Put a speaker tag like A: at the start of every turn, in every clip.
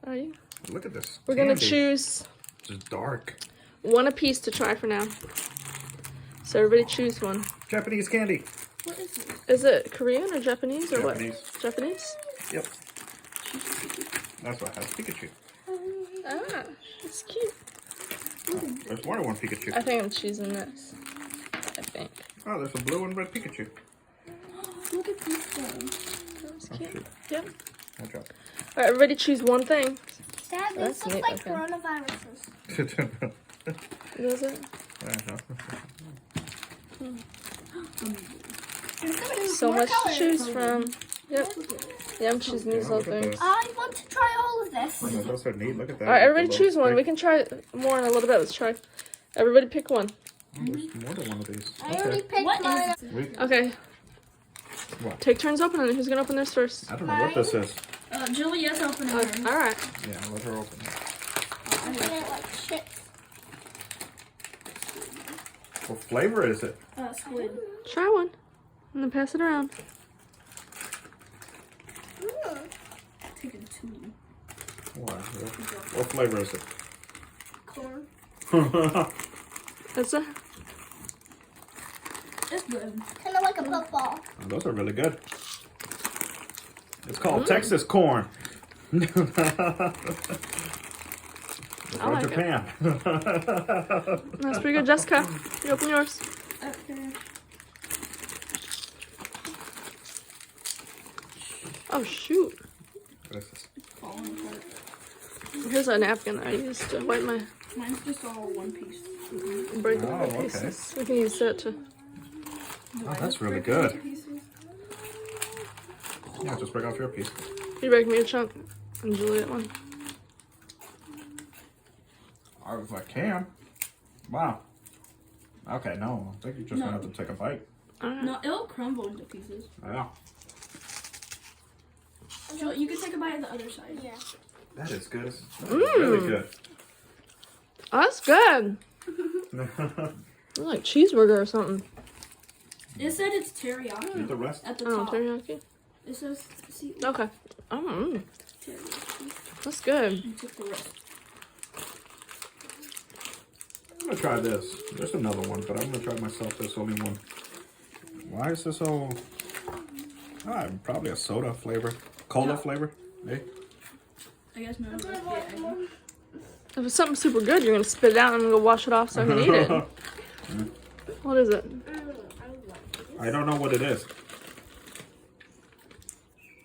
A: Are you?
B: Look at this.
A: We're gonna choose
B: It's dark.
A: one apiece to try for now. So everybody choose one.
B: Japanese candy.
C: What is this?
A: Is it Korean or Japanese or
B: Japanese.
A: what? Japanese?
B: Yep. That's what has Pikachu.
A: Ah, it's cute.
B: There's more than one Pikachu.
A: I think I'm choosing this. I think.
B: Oh, there's a blue and red Pikachu.
C: Look at this thing.
A: That's
B: Oh,
A: cute.
B: shoot.
A: Yep.
B: I dropped
A: Alright, everybody choose one thing.
D: Dad,
A: That's
D: this looks
A: neat
D: like
A: looking.
D: coronaviruses.
B: it.
A: Does it? So much to choose from. Yep. Yeah, I'm choosing these little
B: Look at
A: things.
B: this.
D: I want to try all of this.
B: Oh, those are neat. Look at that.
A: Alright, everybody
B: With the
A: choose one.
B: little
A: We can try more in a little bit. Let's try. Everybody pick one.
B: stick. Oh, there's more than one of these.
D: I already picked
C: What
D: mine.
C: is
B: Wait,
A: Okay.
B: What?
A: Take turns opening. Who's gonna open theirs first?
B: I don't know what this is.
C: Julia's opening hers.
A: Alright.
B: Yeah, let her open it.
D: I'm gonna like shit.
B: What flavor is it?
C: Squid.
A: Try one. And then pass it around.
C: Taking two.
B: What flavor is it?
C: Corn.
A: That's it.
C: It's good.
D: Kind of like a football.
B: Those are really good. It's called Texas corn.
A: I
B: From
A: like it.
B: Japan.
A: That's pretty good. Jessica, you open yours.
C: Okay.
A: Oh, shoot.
B: What is this?
C: Falling apart.
A: Here's a napkin that I used to wipe my
C: Mine's just all one piece.
A: break
B: Oh,
A: into
B: okay.
A: pieces. We can use that to.
B: Oh, that's really good. Yeah, just break off your piece.
A: You break me a chunk. And Juliet one.
B: If I can. Wow. Okay, no. I think you're just gonna have to take a bite.
A: Alright.
C: No, it'll crumble into pieces.
B: Yeah.
C: So you can take a bite of the other side.
D: Yeah.
B: That is good. That is really good.
A: Oh, that's good. It's like cheeseburger or something.
C: It said it's teriyaki
B: Eat the rest.
C: at the
A: Oh,
C: top.
A: teriyaki.
C: It says, see,
A: Okay. Oh,
C: teriyaki.
A: that's good.
C: You took the rest.
B: I'm gonna try this. There's another one, but I'm gonna try myself this only one. Why is this all... probably a soda flavor. Cola
C: No.
B: flavor. Hey?
C: I guess no.
A: If it's something super good, you're gonna spit it out and I'm gonna go wash it off so I can eat it. What is it?
B: I don't know what it is.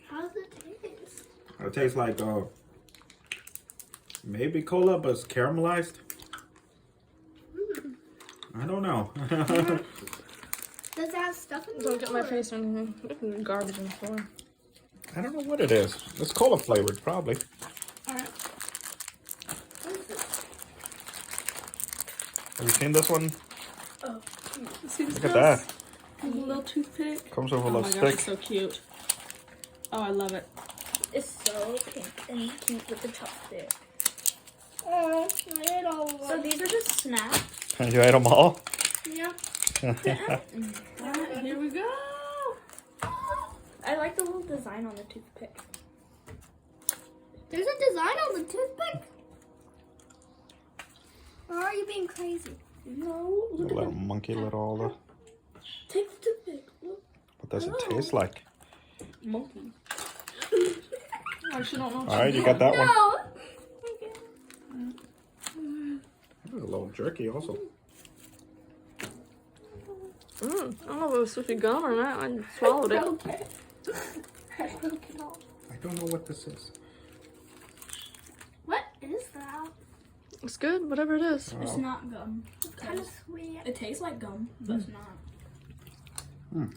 D: How does it taste?
B: It tastes like maybe cola, but it's caramelized. I don't know.
D: Does it have stuff in it?
A: Don't get my face or anything. There's garbage on the floor.
B: I don't know what it is. It's cola flavored, probably.
C: Alright.
B: Have you seen this one?
C: Oh. See this
B: Look at that.
C: A little toothpick.
B: Comes with a
C: Oh my
B: little
C: gosh,
B: stick.
C: it's so cute. Oh, I love it.
D: It's so pink and cute with the chopstick. Oh, I ate all of
C: So
D: them.
C: these are just snacks.
B: You ate them all?
D: Yeah.
C: Alright, here we go. I like the little design on the toothpick.
D: There's a design on the toothpick? Or are you being crazy?
C: No,
B: The
C: look at
B: little
C: that.
B: monkey, all the...
C: Take the toothpick. Look.
B: What does it taste like?
C: Monkey. I actually don't know. What
B: Alright, you got that one.
D: No.
B: There's a little jerky also.
A: I don't know if it was supposed to be gum or not. I swallowed it.
D: Okay. I broke it off.
B: I don't know what this is.
D: What is that?
A: It's good, whatever it is.
C: It's not gum.
D: It's kind of sweet.
C: It tastes like gum, but it's not.